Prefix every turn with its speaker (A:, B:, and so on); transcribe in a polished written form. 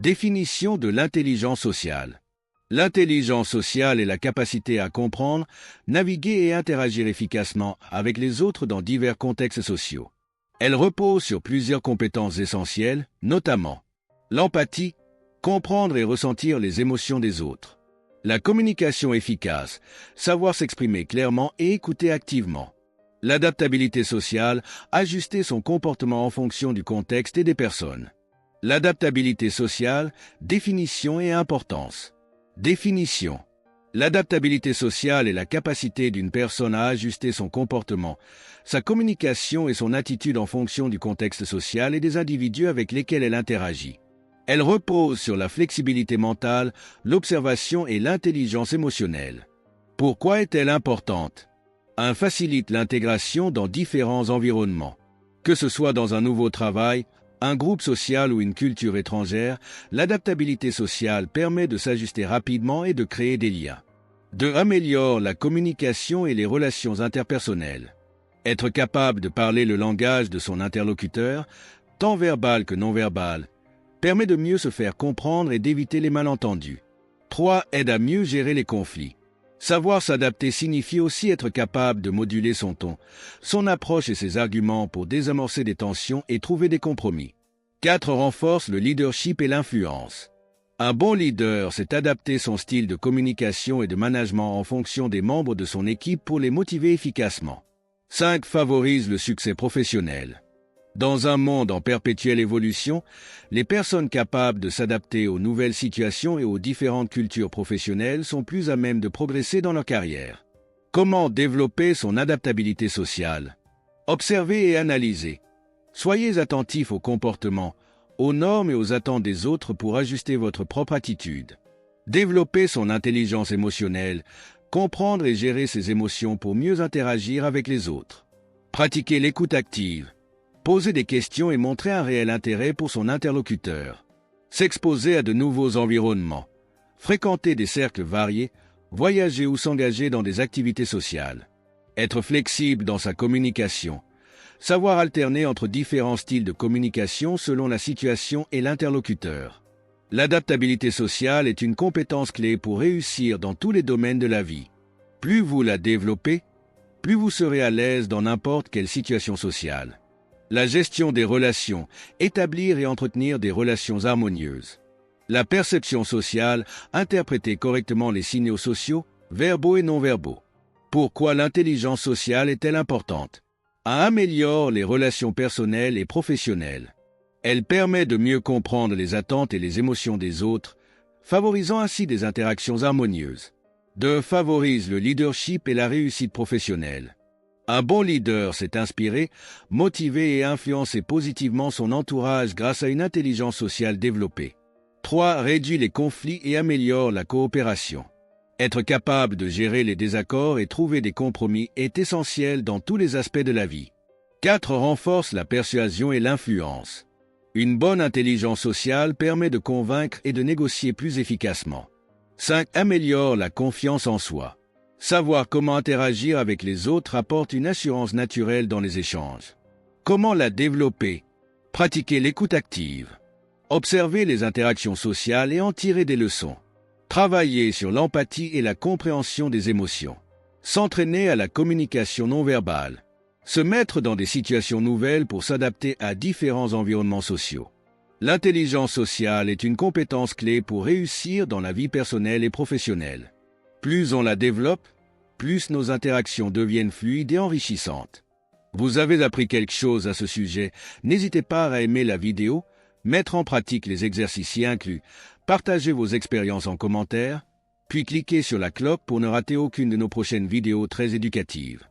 A: Définition de l'intelligence sociale. L'intelligence sociale est la capacité à comprendre, naviguer et interagir efficacement avec les autres dans divers contextes sociaux. Elle repose sur plusieurs compétences essentielles, notamment l'empathie, comprendre et ressentir les émotions des autres. La communication efficace, savoir s'exprimer clairement et écouter activement. L'adaptabilité sociale, ajuster son comportement en fonction du contexte et des personnes. L'adaptabilité sociale, définition et importance. Définition. L'adaptabilité sociale est la capacité d'une personne à ajuster son comportement, sa communication et son attitude en fonction du contexte social et des individus avec lesquels elle interagit. Elle repose sur la flexibilité mentale, l'observation et l'intelligence émotionnelle. Pourquoi est-elle importante? 1. Facilite l'intégration dans différents environnements. Que ce soit dans un nouveau travail, un groupe social ou une culture étrangère, l'adaptabilité sociale permet de s'ajuster rapidement et de créer des liens. 2. Améliore la communication et les relations interpersonnelles. Être capable de parler le langage de son interlocuteur, tant verbal que non verbal, permet de mieux se faire comprendre et d'éviter les malentendus. 3. Aide à mieux gérer les conflits. Savoir s'adapter signifie aussi être capable de moduler son ton, son approche et ses arguments pour désamorcer des tensions et trouver des compromis. 4. Renforce le leadership et l'influence. Un bon leader sait adapter son style de communication et de management en fonction des membres de son équipe pour les motiver efficacement. 5. Favorise le succès professionnel. Dans un monde en perpétuelle évolution, les personnes capables de s'adapter aux nouvelles situations et aux différentes cultures professionnelles sont plus à même de progresser dans leur carrière. Comment développer son adaptabilité sociale? Observez et analysez. Soyez attentif aux comportements, aux normes et aux attentes des autres pour ajuster votre propre attitude. Développer son intelligence émotionnelle, comprendre et gérer ses émotions pour mieux interagir avec les autres. Pratiquer l'écoute active. Poser des questions et montrer un réel intérêt pour son interlocuteur. S'exposer à de nouveaux environnements. Fréquenter des cercles variés, voyager ou s'engager dans des activités sociales. Être flexible dans sa communication. Savoir alterner entre différents styles de communication selon la situation et l'interlocuteur. L'adaptabilité sociale est une compétence clé pour réussir dans tous les domaines de la vie. Plus vous la développez, plus vous serez à l'aise dans n'importe quelle situation sociale. La gestion des relations, établir et entretenir des relations harmonieuses. La perception sociale, interpréter correctement les signaux sociaux, verbaux et non-verbaux. Pourquoi l'intelligence sociale est-elle importante? Elle améliore les relations personnelles et professionnelles. Elle permet de mieux comprendre les attentes et les émotions des autres, favorisant ainsi des interactions harmonieuses. 2. Favorise le leadership et la réussite professionnelle. Un bon leader sait inspirer, motiver et influencer positivement son entourage grâce à une intelligence sociale développée. 3. Réduit les conflits et améliore la coopération. Être capable de gérer les désaccords et trouver des compromis est essentiel dans tous les aspects de la vie. 4. Renforce la persuasion et l'influence. Une bonne intelligence sociale permet de convaincre et de négocier plus efficacement. 5. Améliore la confiance en soi. Savoir comment interagir avec les autres apporte une assurance naturelle dans les échanges. Comment la développer? Pratiquer l'écoute active. Observer les interactions sociales et en tirer des leçons. Travailler sur l'empathie et la compréhension des émotions. S'entraîner à la communication non verbale. Se mettre dans des situations nouvelles pour s'adapter à différents environnements sociaux. L'intelligence sociale est une compétence clé pour réussir dans la vie personnelle et professionnelle. Plus on la développe, plus nos interactions deviennent fluides et enrichissantes. Vous avez appris quelque chose à ce sujet, n'hésitez pas à aimer la vidéo, mettre en pratique les exercices y inclus, partager vos expériences en commentaire, puis cliquez sur la cloche pour ne rater aucune de nos prochaines vidéos très éducatives.